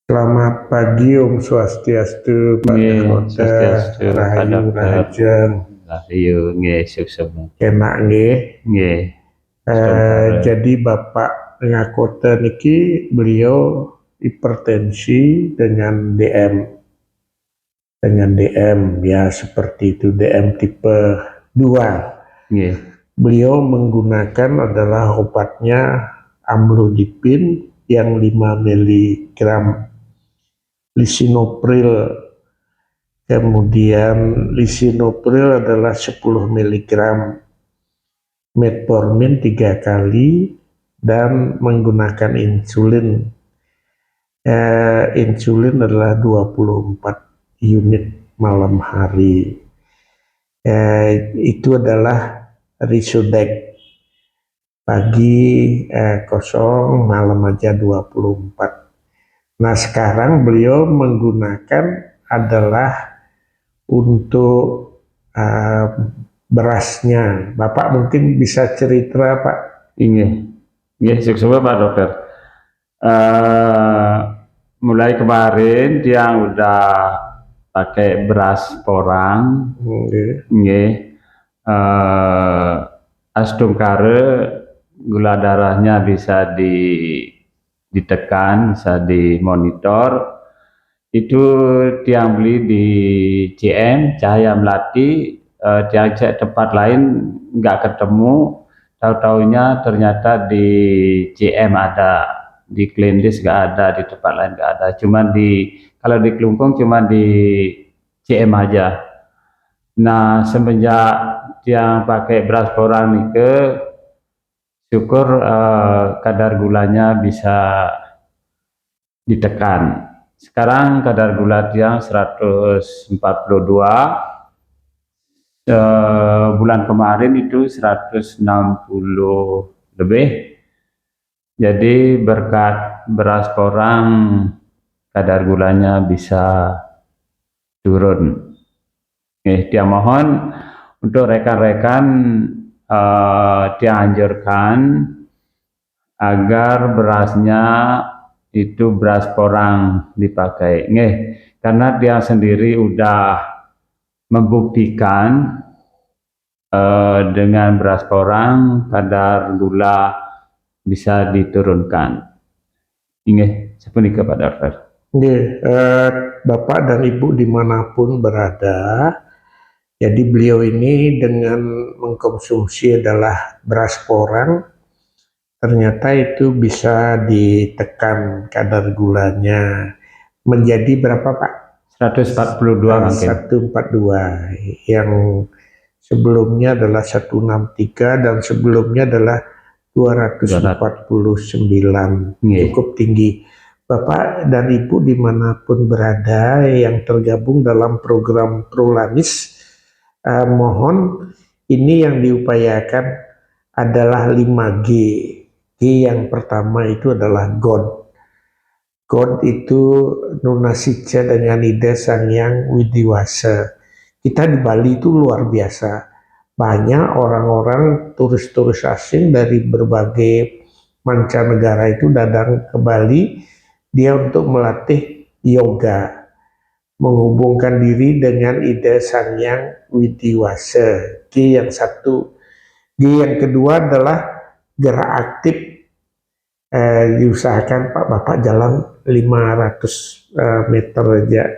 Selamat pagi Om Swastiastu, Pak Nggih, Dakota, swastiastu Pak Rahayu Dokter. Rahajeng, Rahayu nggih sukses. enak nggih. Nggih, sementara. Jadi Bapak Ngakota niki beliau hipertensi dengan DM ya seperti itu, DM tipe 2. Nggih, Beliau menggunakan adalah obatnya amlodipin yang 5 mg lisinopril. Kemudian lisinopril adalah 10 mg, metformin 3 kali, dan menggunakan insulin. Insulin adalah 24 unit malam hari. Itu adalah Risodex. Pagi kosong, malam aja 24. Nah sekarang beliau menggunakan adalah untuk berasnya. Bapak mungkin bisa cerita Pak. nggih sukses Pak Dokter. Mulai kemarin dia udah pakai beras porang, nggih, asdungkare, gula darahnya bisa ditekan, bisa dimonitor. Itu tiang beli di CM Cahaya Melati, tiang cek tempat lain nggak ketemu, tahu-taunya ternyata di CM ada, di Klendis nggak ada, di tempat lain nggak ada, cuma kalau di Kelungkung cuma di CM aja. Nah semenjak tiang pakai beras porang nike, syukur kadar gulanya bisa ditekan. Sekarang kadar gula tiang 142, bulan kemarin itu 160 lebih. Jadi berkat beras porang kadar gulanya bisa turun. Dia mohon untuk rekan-rekan dia anjurkan agar berasnya itu beras porang dipakai. Karena dia sendiri udah membuktikan dengan beras porang kadar gula bisa diturunkan. Sepunika Pak Dokter. Bapak dan Ibu dimanapun berada, jadi beliau ini dengan mengkonsumsi adalah beras porang, ternyata itu bisa ditekan kadar gulanya menjadi berapa Pak? 142 mungkin. 142, yang sebelumnya adalah 163 dan sebelumnya adalah 249. Cukup tinggi. Bapak dan Ibu dimanapun berada yang tergabung dalam program Prolamis, mohon ini yang diupayakan adalah 5G. G yang pertama itu adalah God. God itu Nunasica dengan Ida Sangyang Widiwasa. Kita di Bali itu luar biasa. Banyak orang-orang turis-turis asing dari berbagai mancanegara itu datang ke Bali, dia untuk melatih yoga, menghubungkan diri dengan Ida Sangyang Widiwasa. G yang satu. G yang kedua adalah gerak aktif. Diusahakan Pak Bapak jalan 500 meter aja.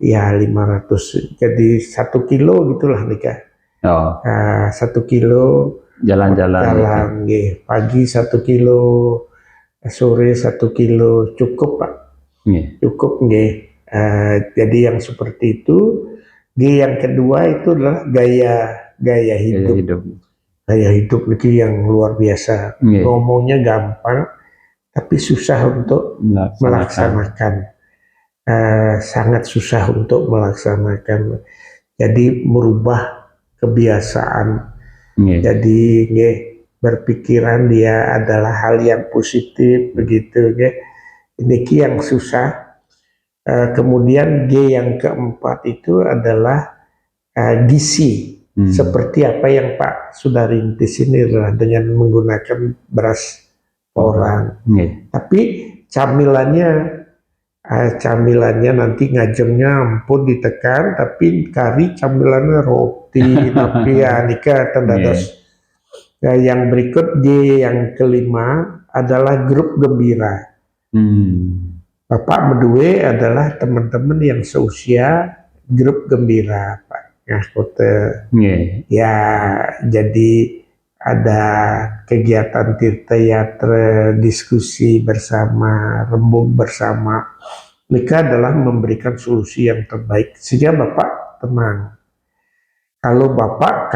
Ya 500. Jadi 1 kilo gitulah nikah. 1 kilo jalan, pagi 1 kilo, sore 1 kilo, cukup Pak. Cukup nggih. Jadi yang seperti itu. G yang kedua itu adalah gaya hidup. Gaya hidup itu yang luar biasa. Ngomongnya gampang, tapi susah untuk melaksanakan. Sangat susah untuk melaksanakan. Jadi merubah kebiasaan. Jadi berpikiran dia adalah hal yang positif begitu. Ini yang susah. Kemudian G yang keempat itu adalah gizi. Seperti apa yang Pak sudah rintis ini adalah dengan menggunakan beras porang. Tapi camilannya camilannya nanti ngajengnya ampun ditekan, tapi kari camilannya roti, tapi ya nikah tendados. Nah, yang berikut yang kelima adalah grup gembira. Bapak berdua adalah teman-teman yang seusia grup gembira, Pak. Nah, ya, jadi ada kegiatan tirta-yatra, diskusi bersama, rembuk bersama. Mereka adalah memberikan solusi yang terbaik sehingga Bapak tenang. Kalau Bapak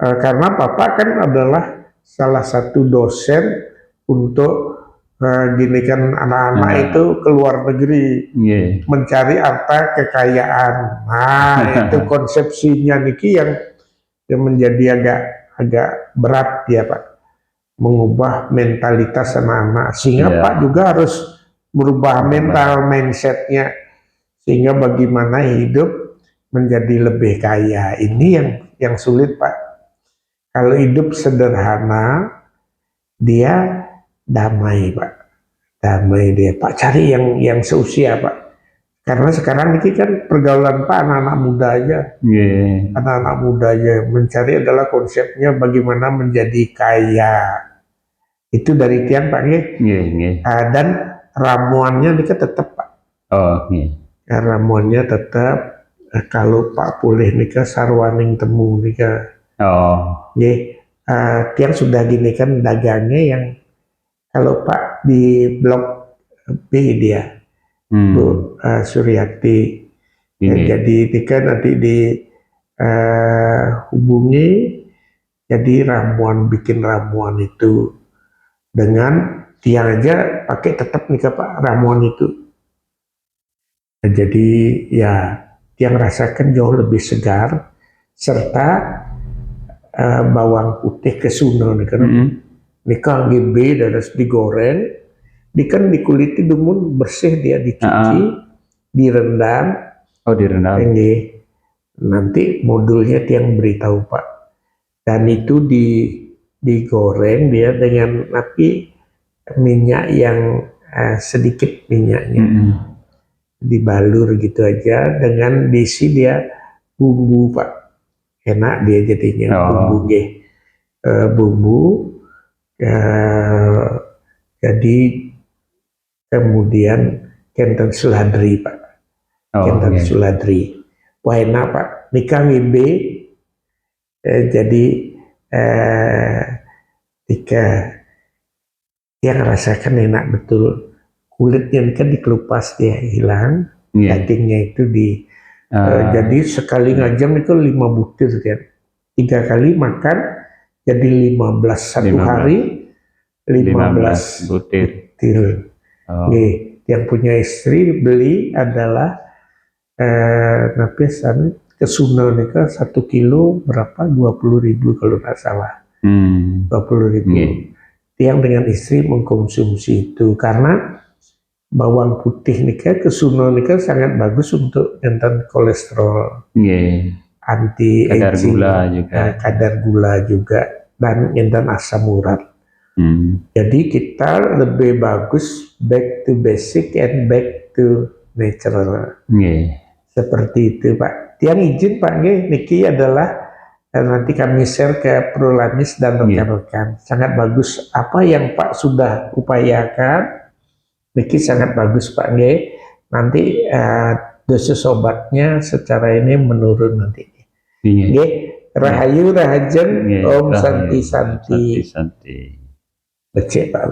karena Bapak kan adalah salah satu dosen untuk gini kan anak-anak itu ke luar negeri mencari harta kekayaan. Nah, itu konsepsinya Niki yang menjadi agak berat ya Pak, mengubah mentalitas anak-anak sehingga Pak juga harus merubah mindsetnya sehingga bagaimana hidup menjadi lebih kaya. Ini yang sulit Pak. Kalau hidup sederhana dia damai Pak, damai dia Pak. Cari yang seusia Pak, karena sekarang ini kan pergaulan Pak anak-anak muda aja, anak-anak muda aja mencari adalah konsepnya bagaimana menjadi kaya. Itu dari tiang Pak dan ramuannya ini tetap Pak. Ramuannya tetap kalau Pak boleh nikah sarwaning temu nikah. Tiang sudah gini kan dagangnya yang kalau Pak di blok B dia Bu Suryati. Jadi nikah nanti hubungi, jadi bikin ramuan itu dengan tiang aja pakai tetap nikah Pak ramuan itu. Jadi ya tiang rasakan jauh lebih segar serta bawang putih kesuno nih kan. Nikah GB dan harus digoreng, dikan dikuliti dumun bersih dia dicuci, direndam. Direndam. Nanti modulnya tiang beritahu Pak. Dan itu digoreng dia dengan api minyak yang sedikit minyaknya. Dibalur gitu aja dengan diisi dia bumbu Pak. Enak dia jadinya bumbu. Jadi kemudian kenten seladri Pak. Kenten seladri. Wah enak Pak. Nikah ngimbe jadi dia ngerasakan enak betul. Kulitnya kan dikelupas dia hilang, dagingnya itu jadi sekali ngajang itu 5 butir kan. 3 kali makan jadi 15 satu hari 15 butir. Yang punya istri beli adalah kesuno nikah 1 kilo berapa 20.000 kalau nggak salah. 20.000. Tiang dengan istri mengkonsumsi itu karena bawang putih nikah kesuno nikah sangat bagus untuk enten kolesterol, anti kadar aging, gula juga, kadar gula juga dan enten asam urat. Jadi kita lebih bagus back to basic and back to natural. Seperti itu Pak. Tiang izin Pak niki adalah nanti kami share ke Prolamis dan rekan-rekan. Sangat bagus apa yang Pak sudah upayakan. Niki sangat bagus Pak nanti dosis obatnya secara ini menurun nanti. Rahayu rahajeng Om Santi Santi. Becek Pak.